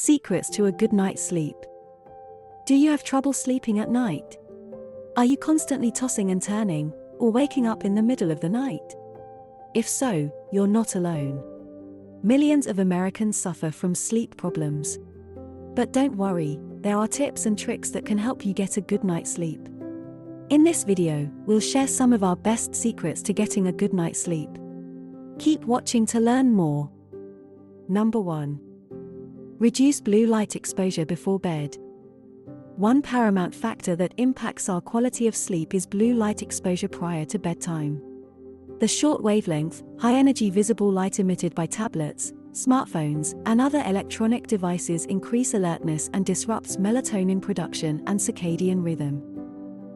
Secrets to a good night's sleep. Do you have trouble sleeping at night? Are you constantly tossing and turning, or waking up in the middle of the night? If so, you're not alone. Millions of Americans suffer from sleep problems. But don't worry, there are tips and tricks that can help you get a good night's sleep. In this video, we'll share some of our best secrets to getting a good night's sleep. Keep watching to learn more. Number 1. Reduce blue light exposure before bed. One paramount factor that impacts our quality of sleep is blue light exposure prior to bedtime. The short wavelength, high-energy visible light emitted by tablets, smartphones, and other electronic devices increase alertness and disrupts melatonin production and circadian rhythm.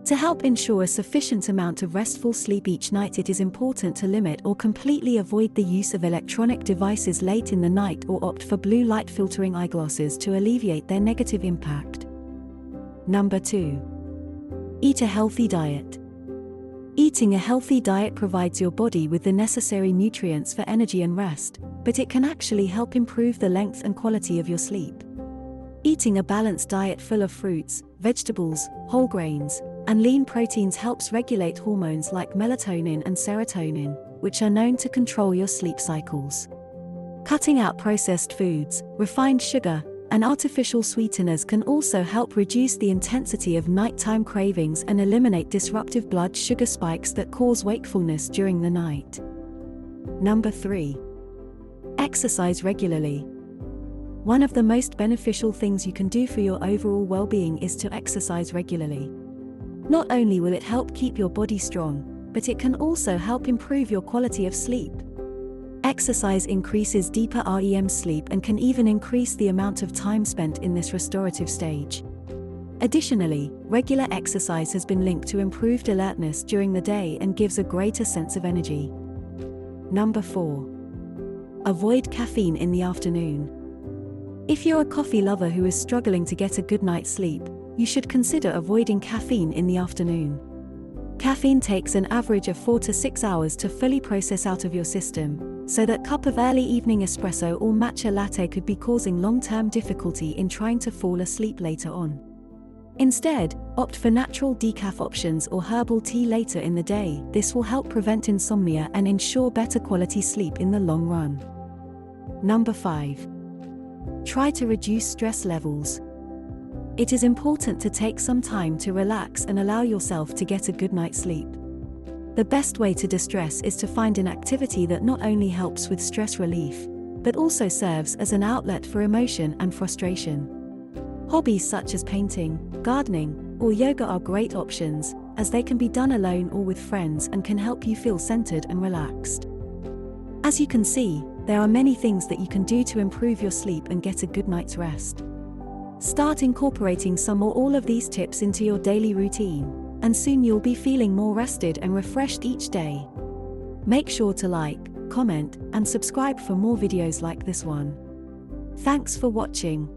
To help ensure a sufficient amount of restful sleep each night, it is important to limit or completely avoid the use of electronic devices late in the night or opt for blue light filtering eyeglasses to alleviate their negative impact. Number 2. Eat a healthy diet. Eating a healthy diet provides your body with the necessary nutrients for energy and rest, but it can actually help improve the length and quality of your sleep. Eating a balanced diet full of fruits, vegetables, whole grains, and lean proteins helps regulate hormones like melatonin and serotonin, which are known to control your sleep cycles. Cutting out processed foods, refined sugar, and artificial sweeteners can also help reduce the intensity of nighttime cravings and eliminate disruptive blood sugar spikes that cause wakefulness during the night. Number 3. Exercise regularly. One of the most beneficial things you can do for your overall well-being is to exercise regularly. Not only will it help keep your body strong, but it can also help improve your quality of sleep. Exercise increases deeper REM sleep and can even increase the amount of time spent in this restorative stage. Additionally, regular exercise has been linked to improved alertness during the day and gives a greater sense of energy. Number 4. Avoid caffeine in the afternoon. If you're a coffee lover who is struggling to get a good night's sleep, you should consider avoiding caffeine in the afternoon. Caffeine takes an average of 4 to 6 hours to fully process out of your system, so that cup of early evening espresso or matcha latte could be causing long-term difficulty in trying to fall asleep later on. Instead, opt for natural decaf options or herbal tea later in the day. This will help prevent insomnia and ensure better quality sleep in the long run. Number 5. Try to reduce stress levels. It is important to take some time to relax and allow yourself to get a good night's sleep. The best way to distress is to find an activity that not only helps with stress relief, but also serves as an outlet for emotion and frustration. Hobbies such as painting, gardening, or yoga are great options, as they can be done alone or with friends and can help you feel centered and relaxed. As you can see, there are many things that you can do to improve your sleep and get a good night's rest. Start incorporating some or all of these tips into your daily routine, and soon you'll be feeling more rested and refreshed each day. Make sure to like, comment, and subscribe for more videos like this one. Thanks for watching.